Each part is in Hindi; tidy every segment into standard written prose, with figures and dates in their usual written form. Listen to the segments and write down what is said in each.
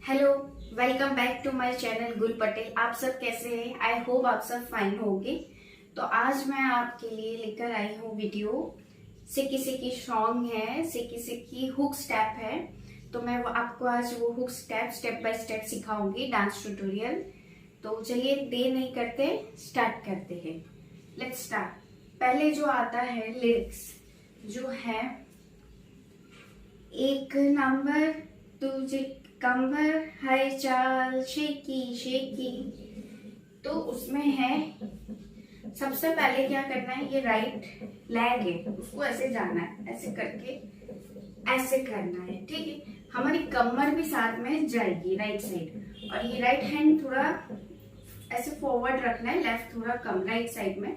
Hello, welcome back to my channel Gul Patel. आप सब कैसे हैं? आई होप आप सब फाइन होंगे। तो आज मैं आपके लिए लेकर आई हूँ वीडियो। सिकी सिकी सॉन्ग है, सिकी सिकी हुक स्टेप है। तो मैं आपको आज वो हुक स्टेप बाय स्टेप सिखाऊंगी, डांस ट्यूटोरियल। तो चलिए देर नहीं करते, स्टार्ट करते हैं। Let's start. पहले जो आता है लिरिक्स जो है, एक नंबर तुझे कमर है चाल शेकी शेकी। तो उसमें है, सबसे पहले क्या करना है, ये राइट लेग है, उसको ऐसे जाना है, ऐसे करके ऐसे करना है। ठीक है, हमारी कमर भी साथ में जाएगी राइट साइड। और ये राइट हैंड थोड़ा ऐसे फॉरवर्ड रखना है, लेफ्ट थोड़ा कम राइट साइड में,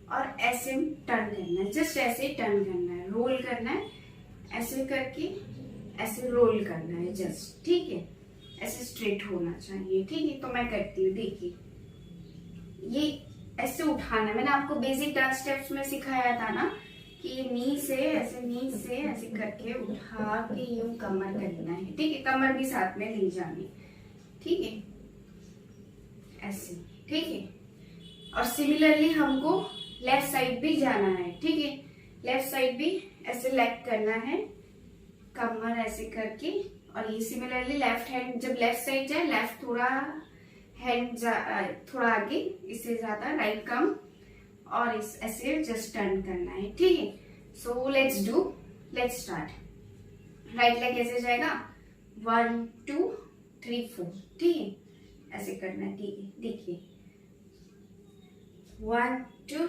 और ऐसे टर्न करना है, जस्ट ऐसे टर्न करना है, रोल करना है, ऐसे करके ऐसे रोल करना है जस्ट। ठीक है, ऐसे स्ट्रेट होना चाहिए। ठीक है, तो मैं करती हूँ। देखिए, ये ऐसे उठाना है। मैंने आपको बेसिक डांस स्टेप्स में सिखाया था ना कि नी से ऐसे करके उठा के यूं कमर करना है। ठीक है, कमर भी साथ में नहीं जानी। ठीक है, ऐसे। ठीक है, और सिमिलरली हमको लेफ्ट साइड भी जाना है। ठीक है, लेफ्ट साइड भी ऐसे लेग करना है, कमर ऐसे करके। और ये सिमिलरली लेफ्ट हैंड जब लेफ्ट साइड जाए, लेफ्ट थोड़ा हैंड थोड़ा आगे, इससे ज्यादा राइट कम, और इस ऐसे जस्ट टर्न करना है। ठीक है, so let's start. Right leg ऐसे जाएगा, 1 2 3 4। ठीक है, ऐसे करना है। ठीक है, देखिए, 1 2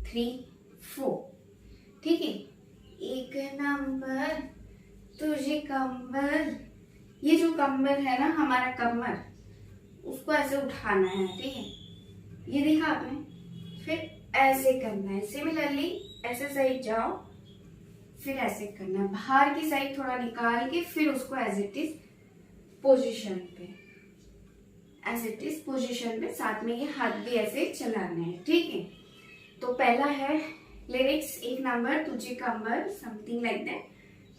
3 4। ठीक है, एक नंबर तुझे कमर, ये जो कमर है ना, हमारा कमर, उसको ऐसे उठाना है। ठीक है, ये देखा आपने। फिर ऐसे करना है, सिमिलरली ऐसे साइड जाओ, फिर ऐसे करना है, बाहर की साइड थोड़ा निकाल के, फिर उसको एज इट इज पोजीशन पे, एज इट इज पोजीशन पे, साथ में ये हाथ भी ऐसे चलाने हैं। ठीक है, तो पहला है लिरिक्स, एक नंबर तुझे कमर, समथिंग लाइक दैट।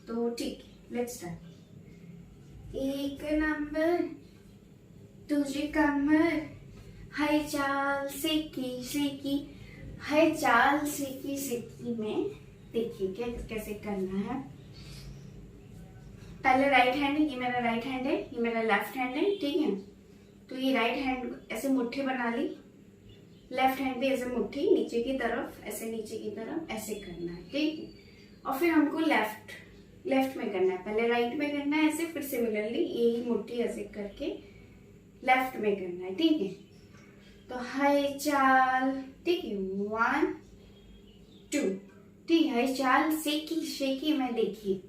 तो ठीक, लेट्स स्टार्ट। एक नंबर तुझे कमर है चाल सेकी सेकी, है चाल सेकी सेकी में। देखिए क्या कैसे करना है। पहले राइट हैंड है, ये मेरा राइट हैंड है, ये मेरा लेफ्ट हैंड है। ठीक है, तो ये राइट हैंड ऐसे मुट्ठी बना ली, लेफ्ट हैंड भी ऐसे मुट्ठी नीचे की तरफ, ऐसे नीचे की तरफ ऐसे करना है। ठीक है, और फिर हमको लेफ्ट में करना है, पहले राइट में करना है ऐसे, फिर सिमिलरली यही मुट्ठी ऐसे करके लेफ्ट में करना है। ठीक है, तो है चाल। ठीक है, 1 2। ठीक है, चाल सेकी शेकी में। देखिए,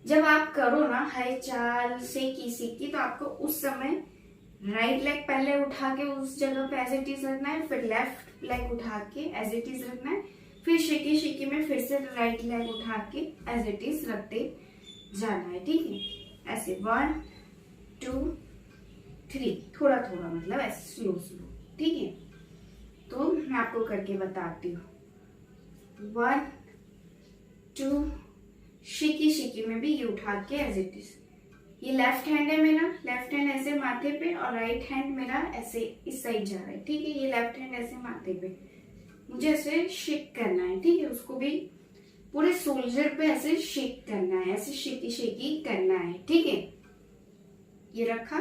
जब आप करो ना है चाल सेकी सेकी, तो आपको उस समय राइट लेग पहले उठा के उस जगह पे एज इट इज रखना है, फिर लेफ्ट लेग उठा के एज इट इज रखना है, फिर शेकी शेकी में फिर से राइट लेग उठा के एज इट इज रखते जाना है। ठीक है, ऐसे 1 2 3, थोड़ा थोड़ा, मतलब ऐसे स्लो स्लो। ठीक है, तो मैं आपको करके बताती हूँ। 1 2, शेकी शेकी में भी ये उठा के एज इट इज। ये लेफ्ट हैंड है मेरा, लेफ्ट हैंड ऐसे माथे पे, और राइट हैंड मेरा ऐसे इस साइड जा रहा है। ठीक है, ये लेफ्ट हैंड ऐसे माथे पे, मुझे ऐसे शेक करना है। ठीक है, उसको भी पूरे शोल्डर पे ऐसे शेक करना है, ऐसे शेकी शेकी करना है। ठीक है, ये रखा,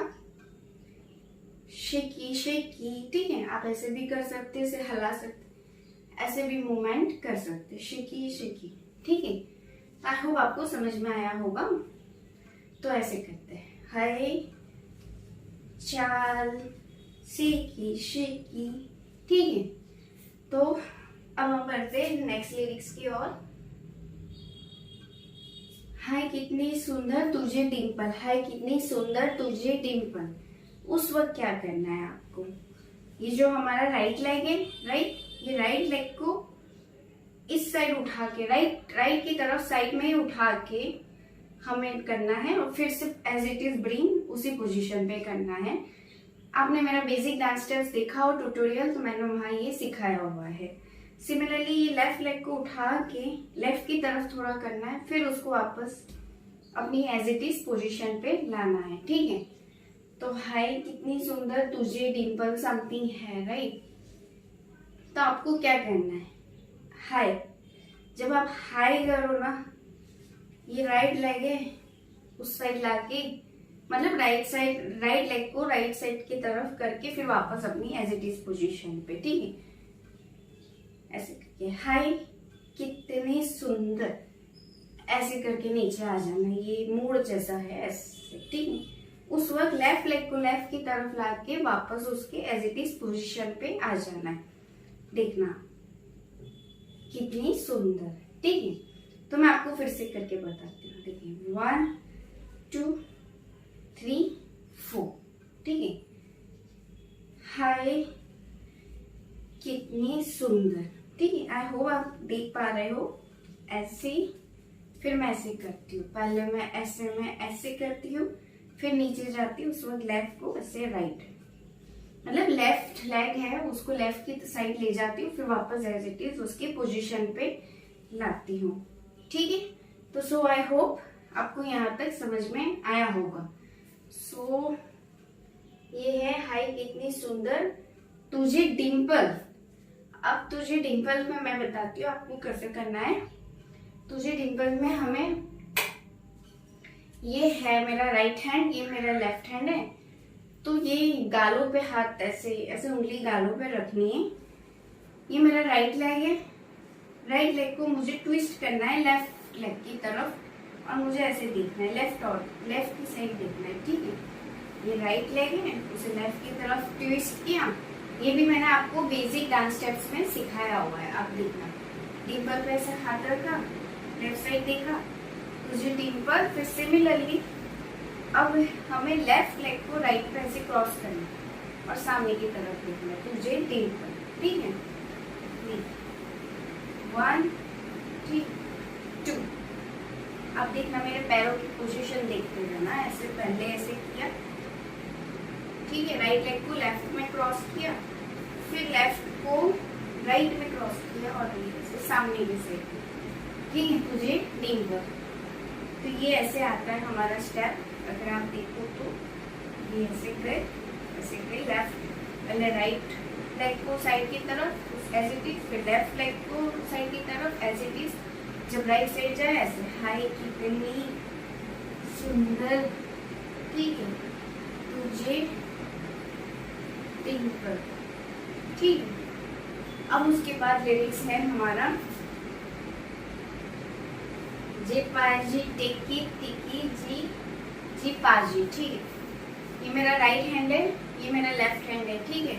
शेकी शेकी। ठीक है, आप ऐसे भी कर सकते, ऐसे हिला सकते, ऐसे भी मूवमेंट कर सकते, शेकी शेकी। ठीक है, आई होप आपको समझ में आया होगा। तो ऐसे करते हैं, है चाल शेकी शेकी। ठीक है, तो अब हम बढ़ते हैं नेक्स्ट लिरिक्स की ओर। है कितनी सुंदर तुझे डिम्पल, है कितनी सुंदर तुझे डिम्पल। उस वक्त क्या करना है आपको, ये जो हमारा राइट लेग है, राइट, ये राइट लेग को इस साइड उठा के, राइट की तरफ साइड में ही उठा के हमें करना है, और फिर से एज इट इज ब्रिंग उसी पोजीशन पे करना है। आपने मेरा बेसिक डांस स्टेप्स देखा हो ट्यूटोरियल, तो मैंने वहां ये सिखाया हुआ है। सिमिलरली ये लेफ्ट लेग को उठा के लेफ्ट की तरफ थोड़ा करना है, फिर उसको वापस अपनी एज इट इज पोजीशन पे लाना है, ठीक है। तो हाय कितनी सुंदर तुझे डिम्पल समथिंग है, राइट। तो आपको क्या करना है, हाय, जब आप हाय करो ना, ये राइट लेग है उस साइड लाके, मतलब राइट साइड, राइट लेग को राइट साइड की तरफ करके फिर वापस अपनी एज इट इज पोजीशन पे, ठीक है। ऐसे करके हाय कितने सुंदर, ऐसे करके नीचे आ जाना, ये मोड़ जैसा है ऐसे, ठीक है। उस वक्त लेफ्ट लेग को लेफ्ट की तरफ लाके वापस उसके एज इट इज पोजीशन पे आ जाना है, देखना कितनी सुंदर, ठीक है। तो मैं आपको फिर से करके बताती हूँ, देखिए 1 2 3 4, ठीक है। हाय कितनी सुंदर, ठीक है। आई होप आप देख पा रहे हो। ऐसे फिर मैं ऐसे करती हूँ, पहले मैं ऐसे करती हूँ, फिर नीचे जाती हूँ, उस वक्त लेफ्ट को ऐसे राइट, मतलब लेफ्ट लेग है उसको लेफ्ट की साइड ले जाती हूँ, फिर वापस एज इट इज उसके पोजीशन पे लाती हूँ, ठीक है। तो सो आई होप आपको यहाँ तक समझ में आया होगा। सो ये है हाय कितनी सुंदर तुझे डिम्पल। अब तुझे डिम्पल में मैं बताती हूँ आपको कैसे करना है। तुझे डिम्पल में हमें, ये है मेरा राइट हैंड, ये मेरा लेफ्ट हैंड है, तो ये गालों पे हाथ ऐसे ऐसे उंगली गालों पे रखनी है। ये मेरा राइट लेग है, राइट लेग को मुझे ट्विस्ट करना है लेफ्ट लेग की तरफ, और मुझे ऐसे देखना है, लेफ्ट की साइड देखना है, ठीक है। ये राइट लेग है, उसे लेफ्ट की तरफ ट्विस्ट किया। ये भी मैंने आपको बेसिक डांस स्टेप्स में सिखाया हुआ है, आप देखना। डिम्पल पे ऐसे हाथ रखा, लेफ्ट साइड देखा, तुझे डिम्पल, फिर सिमिलरली अब हमें लेफ्ट लेग को राइट पे ऐसे क्रॉस करना और सामने की तरफ देखना, तुझे डिम्पल, ठीक है। 1 3 2। अब देखना मेरे पैरों की पोजीशन देखते रहना, ऐसे पहले ऐसे किया, ठीक है। राइट लेग को लेफ्ट में क्रॉस किया, फिर लेफ्ट को राइट में क्रॉस किया और ऐसे सामने की साइड, ठीक है, तुझे डिम्पल। तो ये ऐसे आता है हमारा स्टेप, अगर आप देखो तो ये ऐसे गए लेफ्ट, पहले राइट लेग को साइड की तरफ एज इट इज, फिर लेफ्ट लेग को साइड की तरफ एज इट इज। जब राइट साइड जाए ऐसे हाय कितनी सुंदर, ठीक है, तुझे डिम्पल, ठीक है। अब उसके बाद लिरिक्स है हमारा जे पाजी टेकी टिकी जी जी पाजी, ठीक है। ये मेरा राइट हैंड है, ये मेरा लेफ्ट हैंड है, ठीक है।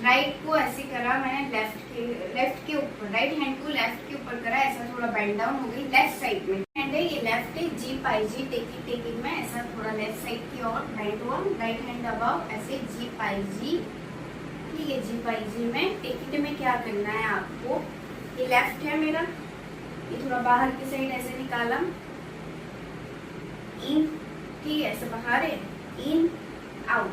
राइट को ऐसे करा मैंने लेफ्ट के ऊपर, राइट हैंड को लेफ्ट के ऊपर करा, ऐसा थोड़ा बेंड डाउन हो गई लेफ्ट साइड में। हैंड है ये लेफ्ट है, जी पाई जी टेकी टेकी में ऐसा थोड़ा लेफ्ट साइड की ओर बेंड हुआ, राइट हैंड अबाउ ऐसे जी पाई जी, ठीक है। जी पाई जी में टेकी में क्या करना है आपको, ये लेफ्ट है मेरा, ये थोड़ा बाहर की साइड ऐसे निकाला, इन, ठीक है, ऐसे बाहर है, इन आउट,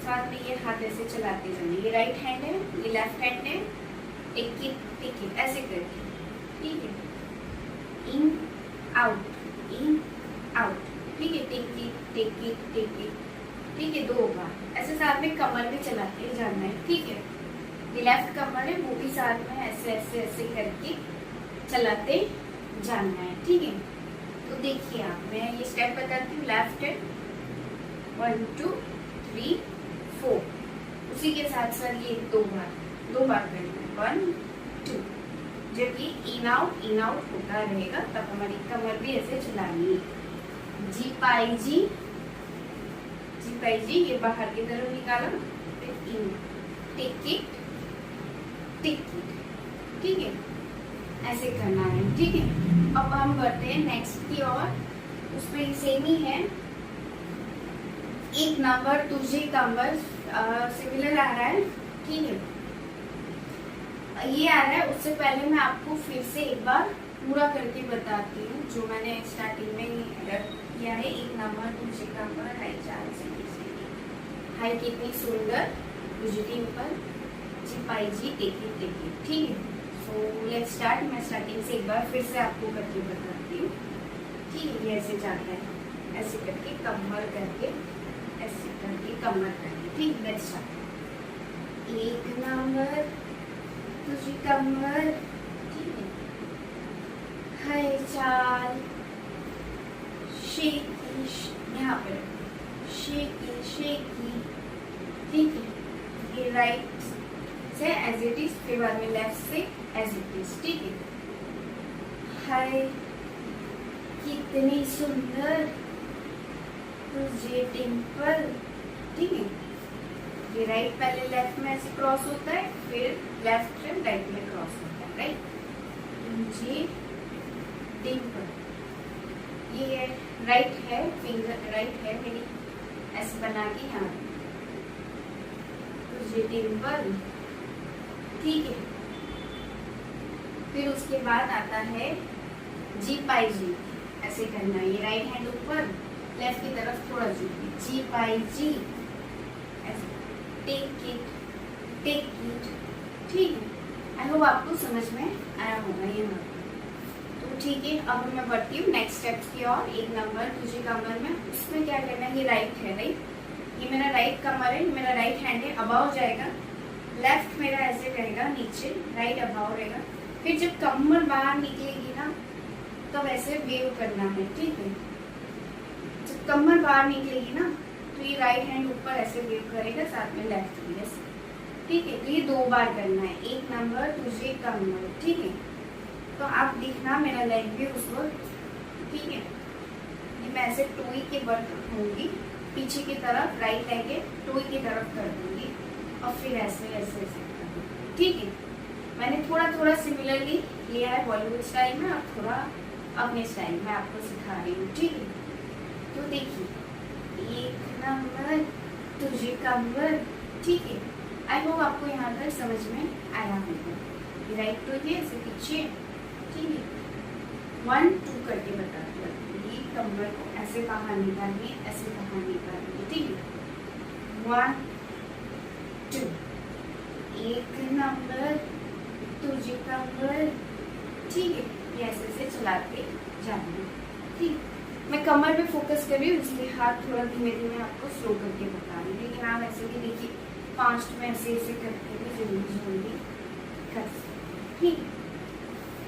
साथ में ये हाथ ऐसे चलाते जाना। ये राइट हैंड है, ये लेफ्ट हैंड है, टिकी ऐसे करके, ठीक है। इन आउट, ठीक है, टिकी, ठीक है, 2 बार ऐसे साथ में कमर भी चलाते जाना है, ठीक है। ये लेफ्ट कमर है, वो भी साथ में ऐसे ऐसे ऐसे करके चलाते जाना है, ठीक है। तो देखिए आप, मैं ये स्टेप बताती हूँ। लेफ्ट है 1 2 3 4, उसी के साथ साथ ये 2 बार करना है 1 2। जब ये इन आउट होता रहेगा तब हमारी कमर भी ऐसे चलानी है। जी पाई जी, ये बाहर की तरफ निकाला, फिर इन, टिक, ठीक है, ऐसे करना है, ठीक है। अब हम बढ़ते हैं नेक्स्ट की ओर, उसमें सेम ही है, एक नंबर तुझे कमर सिमिलर आ रहा है, ठीक है, ये आ रहा है। उससे पहले मैं आपको फिर से एक बार पूरा करके बताती हूँ, जो मैंने स्टार्टिंग में किया है। एक नंबर तुझे कमर, हाय चाल से, हाय कितनी सुंदर तुझे डिम्पल, जी पाई जी टेकी, ठीक है। So let's start. मैं स्टार्टिंग से एक बार फिर से आपको करके बताती हूँ। ठीक है, ये ऐसे जाता है, ऐसे करके कमर करके, ऐसे करके कमर करके। ठीक, लेट्स स्टार्ट। एक नंबर तुझी कमर, ठीक है, हाय चाल शेकी, यहाँ पर शेकी शेकी। ठीक है, ये राइट से एज इट इज, फिर बाद में लेफ्ट से एज इट इज। ठीक है, हाय कितनी सुंदर तुझे डिंपल। ठीक है, ये राइट पहले लेफ्ट में ऐसे क्रॉस होता है, फिर लेफ्ट से राइट में क्रॉस होता है, राइट। तुझे डिंपल, ये राइट है, फिंगर राइट है मेरी, ऐसे बना के यहाँ तुझे डिंपल। ठीक है, फिर उसके बाद आता है जी पाई जी, ऐसे करना है। ये राइट हैंड ऊपर, लेफ्ट की तरफ थोड़ा झुकी, जी पाई जी, ऐसे टेक इट टेक इट। ठीक है, आई होप आपको समझ में आया होगा ये नंबर। तो ठीक है, अब मैं बढ़ती हूँ नेक्स्ट स्टेप्स की और। एक नंबर तुझे कमर में, उसमें क्या करना है, ये राइट है, राइट, ये मेरा राइट कमर है, मेरा राइट हैंड है, अबाव जाएगा, लेफ्ट मेरा ऐसे रहेगा नीचे, राइट अबाव रहेगा। फिर जब कमर बाहर निकलेगी ना, तो वैसे वेव करना है। ठीक है, जब कमर बाहर निकलेगी ना, तो ये राइट हैंड ऊपर ऐसे वेव करेगा, साथ में लेफ्ट भी ऐसे। ठीक है, तो ये 2 बार करना है। एक नंबर तुझे कमर, ठीक है, तो आप दिखना मेरा लेग भी उस वक्त। ठीक है, ये मैं ऐसे टोई के बल रखूंगी, पीछे की तरफ राइट लेग है, टोई की तरफ कर दूंगी, और फिर ऐसे ऐसे ऐसे कर दूंगी। ठीक है, मैंने थोड़ा थोड़ा सिमिलरली लिया है बॉलीवुड स्टाइल में, और थोड़ा अपने स्टाइल में आपको सिखा रही हूँ। ठीक है, तो देखिए, एक नंबर तुझे कमर। ठीक है, आई होप आपको यहाँ तक समझ में आया होगा। राइट टू ये ऐसे पीछे। ठीक है, 1 2 करके बताती हूँ। ये कमर को ऐसे बाहर निकालिए, ऐसे बाहर निकालिए। ठीक है, 1 2, एक नंबर तुझे कमर। ठीक है, ये ऐसे ऐसे चलाते जाना। ठीक, मैं कमर पे फोकस कर रही हूँ, इसलिए हाथ थोड़ा धीमे धीमे आपको स्लो करके बता रही हूँ, लेकिन आप ऐसे भी देखिए फास्ट में ऐसे ऐसे करके भी जल्दी जल्दी कर सकते। ठीक,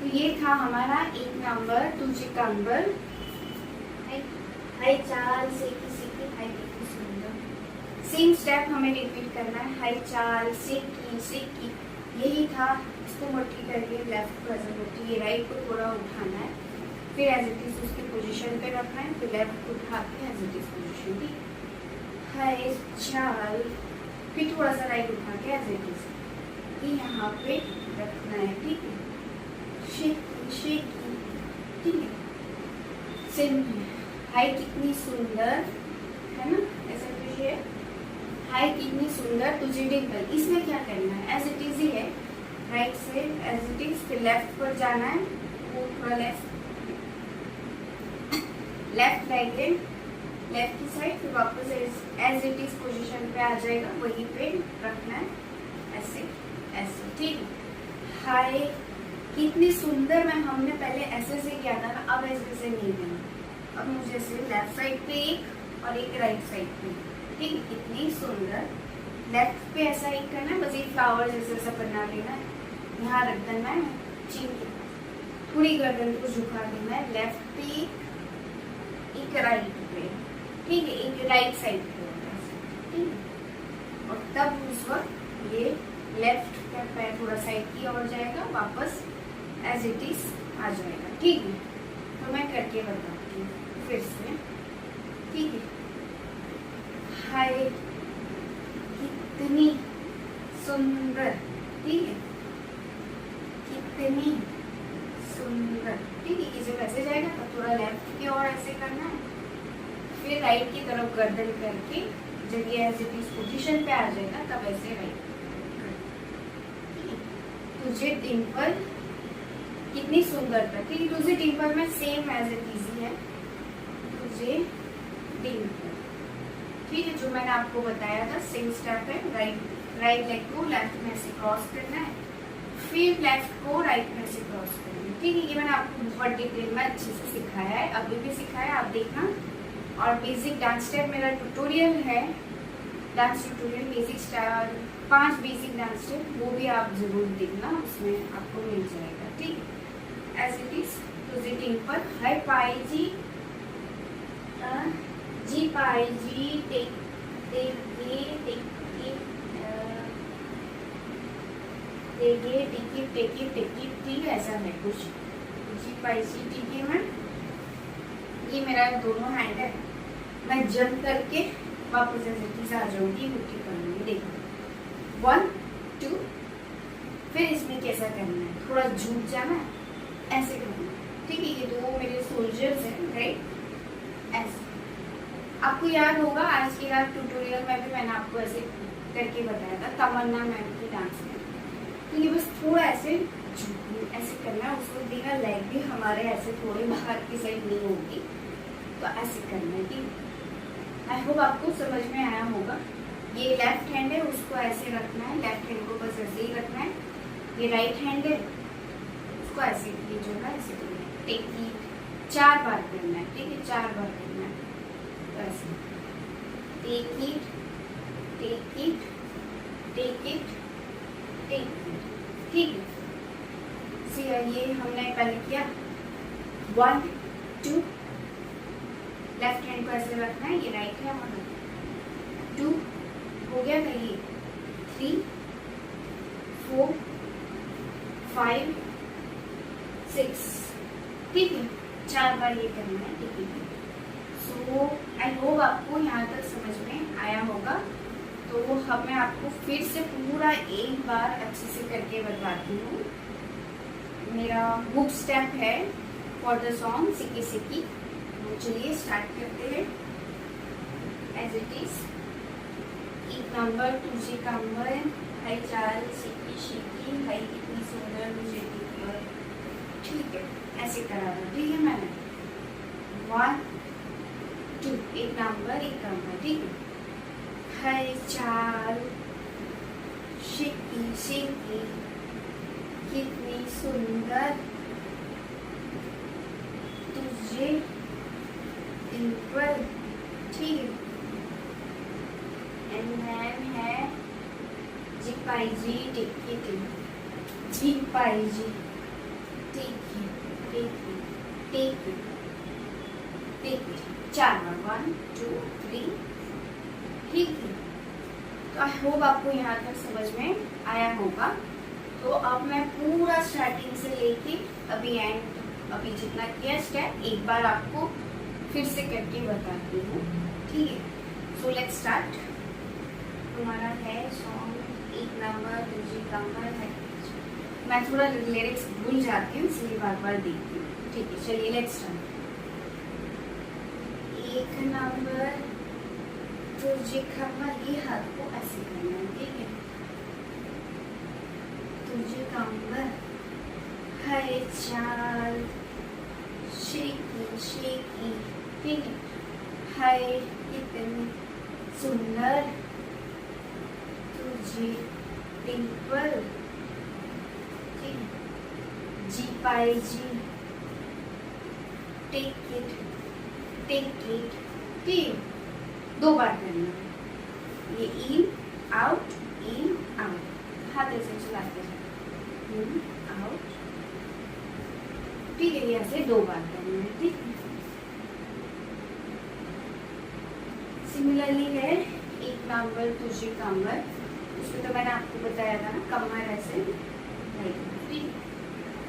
तो ये था हमारा एक नंबर तुझे कमर। हाय चाल से किसी की, हाय कितनी सुंदर। सेम स्टेप हमें रिपीट करना है, हाय चाल से की। यही था, इसको मुट्ठी करके लेफ्ट को ऐसे मुट्ठी, ये राइट को थोड़ा उठाना है, फिर एज इट इज उसकी पोजीशन पे रखना है, फिर लेफ्ट को उठा के एज इट इज पोजीशन। ठीक, हाय चाल, फिर थोड़ा सा राइट उठा के एज इट इज यहाँ पे रखना है। ठीक है, शेकी शेकी। ठीक है, सेम हाय कितनी सुंदर, है ना, ऐसा कुछ है, हाय कितनी सुंदर तुझे डिंपल। इसमें क्या करना है, एज इट इज ही है, राइट से एज इट इज, फिर लेफ्ट पर जाना है, वो थोड़ा लेफ्ट रहेंगे, लेफ्ट की साइड, फिर वापस एज इट इज पोजीशन पे आ जाएगा, वहीं पे रखना है, ऐसे ऐसे। ठीक है, हाय कितनी सुंदर। मैं हमने पहले ऐसे से किया था ना, अब ऐसे से नहीं देना, अब मुझे ऐसे लेफ्ट साइड पे एक और एक राइट साइड पे। ठीक है, कितनी सुंदर, लेफ्ट पे ऐसा एक करना है, बस एक फ्लावर जैसे ऐसा बना लेना है, यहाँ रख देना है चीन के पास, थोड़ी गर्दन को झुका देना है, लेफ्ट पे एक राइट पे। ठीक है, एक राइट साइड पे होगा। ठीक है, और तब उस वक्त ये लेफ्ट का पैर थोड़ा साइड की ओर जाएगा, वापस एज इट इज आ जाएगा। ठीक है, तो मैं करके बताती हूँ फिर से। ठीक है, हाय कितनी सुंदर। ठीक है, कितनी सुंदर। ठीक है, ये जब ऐसे जाएगा तो थोड़ा लेफ्ट की ओर ऐसे करना है, फिर राइट की तरफ गर्दन करके जब ये एज इट इज पोजीशन पे आ जाएगा, तब ऐसे राइट। तुझे डिंपल कितनी सुंदर था। ठीक है, तुझे डिंपल में सेम एज इट इज है, तुझे डिंपल। ठीक है, जो मैंने आपको बताया था सेम स्टेप है, राइट लेग को लेफ्ट में से क्रॉस करना है, फिर लेफ्ट को राइट में से क्रॉस करेंगे। ठीक है, ये मैंने आपको बहुत डिटेल में अच्छे से सिखाया है, अभी भी सिखाया है, आप देखना। और बेसिक डांस स्टेप मेरा ट्यूटोरियल है, dance tutorial basic style 5 basic dance step, वो भी आप जरूर देखना, उसमें आपको मिल जाएगा। ठीक है, एज इट इज प्रोजेक्टिंग पर हाई पाई जी जी पाई जी टेक टिकी ऐसा है कुछ। जी पाई जी टिकी में ये मेरा दोनों हैंड है, मैं जंप करके वापस ऐसे आ जाऊंगी, मुट्ठी करूंगी। देखो 1 2, फिर इसमें कैसा करना है, थोड़ा झूठ जाना है, ऐसे करना है। ठीक है, ये दो मेरे सोल्जर्स हैं, राइट, ऐसे। आपको याद होगा आज के रात ट्यूटोरियल में भी मैंने आपको ऐसे करके बताया था, तमन्ना मैम की डांस में। तो ये बस थोड़ा ऐसे ऐसे करना है, उसको देना लेग भी हमारे ऐसे थोड़े बाहर की साइड नहीं होगी, तो ऐसे करना है। ठीक, आई होप आपको समझ में आया होगा। ये लेफ्ट हैंड है, उसको ऐसे रखना है, लेफ्ट हैंड को बस ऐसे ही रखना है। ये राइट हैंड है, उसको ऐसे ये जो है ऐसे करना है। टेक 4 बार करना है। ठीक है, 4 बार करना है, तो ऐसे take it take it take it take it. ठीक है, ये हमने पहले किया 1 2, लेफ्ट हैंड को ऐसे रखना है, ये राइट है, वहां 2 हो गया था, ये 3 4 5 6। ठीक है, 4 बार ये करना है। ठीक है, सो आई होप आपको यहाँ तक समझ में आया होगा। तो अब मैं आपको फिर से पूरा एक बार अच्छे से करके बताती हूँ। मेरा बुक स्टेप है फॉर द सॉन्ग सिकी सिकी। तो चलिए स्टार्ट करते हैं एज इट इज। 1 नंबर तुझे कंबर, हाई चाल सिकी सिकी, हाई कितनी सुंदर मुझे दिखकर। ठीक है, ऐसे करा था। ठीक है, मैंने 1 2, 1 नंबर 1 नंबर। ठीक है, हाई चाल शिकी शिकी कितनी सुंदर तुझे डिंपल। ठीक है, एंड मैन है जी पाई जी टिक्की टिक जी पाई जी टिक्की टिक्की टिक्की टिक्की। 4 बार 1 2 3। ठीक है, तो आई होप आपको यहाँ तक समझ में आया होगा। तो अब मैं पूरा स्टार्टिंग से लेके अभी एंड, अभी जितना किया स्टेप एक बार आपको फिर से करके बताती हूँ। ठीक है, सो लेट्स स्टार्ट। हमारा है सॉन्ग 1 नंबर तुझे कंबर है। मैं थोड़ा लिरिक्स भूल जाती हूँ, इसलिए बार बार देखती हूँ। ठीक है, चलिए लेट्स स्टार्ट। 1 नंबर तुझे कंबर, ये हाथ को ऐसे करना है। ठीक है, तुझे कंबर, हाय चाल शेकी शेकी। ठीक है, हाय कितनी सुंदर तुझे डिंपल। ठीक है, जी पाई जी टेक इट टेक इट। ठीक, 2 बार करना है। ये इन आउट हाथ ऐसे चलाते हैं, इन आउट। ठीक है, ये ऐसे 2 बार करना है। ठीक, सिमिलरली है 1 नंबर तुझे कमर, उसमें तो मैंने आपको बताया था ना, कमर ऐसे ठीक,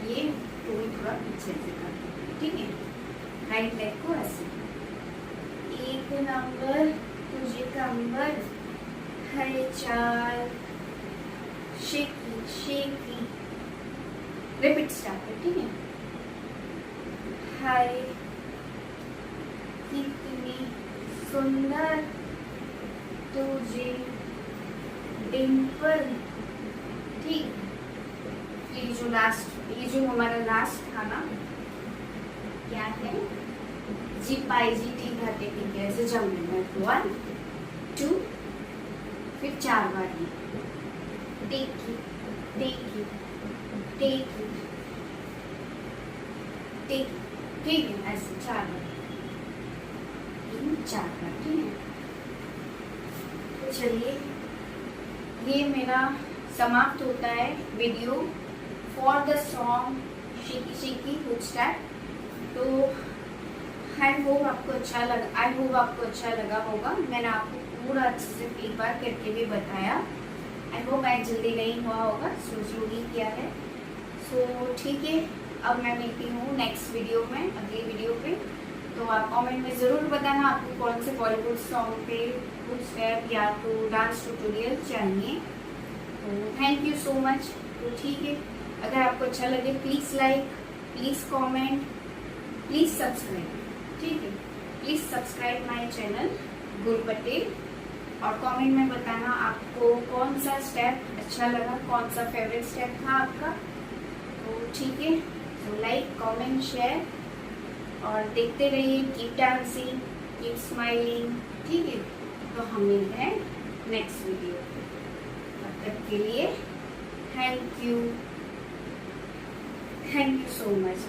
ये थोड़ा पीछे से करना। ठीक है, राइट लेग को ऐसे। 1 नंबर तुझे कंबर, हाय चाल शेकी शेकी। रिपीट स्टार्ट है। ठीक है, हाय कितनी सुंदर तुझे डिंपल। ठीक, ये जो हमारा लास्ट था ना, क्या है, जी पाई जी टी घाटे ठीक है, ऐसे जमने में 1 2, फिर 4 बार टेक टेक टेक, ठीक है, ऐसे 4 बार, 4 बार, ठीक है। तो चलिए, ये मेरा समाप्त होता है video for the song shaky shaky hook step. तो आई होप आपको अच्छा लगा होगा। मैंने आपको पूरा अच्छे से एक बार करके भी बताया। आई होप मैं जल्दी नहीं हुआ होगा, स्लोली किया है। सो ठीक है, अब मैं मिलती हूँ नेक्स्ट वीडियो में, अगली वीडियो पे। तो आप कमेंट में ज़रूर बताना आपको कौन से बॉलीवुड सॉन्ग पे कुछ स्टेप या तो डांस ट्यूटोरियल चाहिए। तो थैंक यू सो मच। तो ठीक है, अगर आपको अच्छा लगे please like, please comment, please subscribe, ठीक है। Please subscribe my channel Gul Patel, और कमेंट में बताना आपको कौन सा स्टेप अच्छा लगा, कौन सा फेवरेट स्टेप था आपका। तो ठीक है, तो लाइक, कमेंट, शेयर और देखते रहिए। कीप डांसिंग, कीप स्माइलिंग, ठीक है। तो हम मिलते हैं नेक्स्ट वीडियो पे, तब तक के लिए थैंक यू सो मच।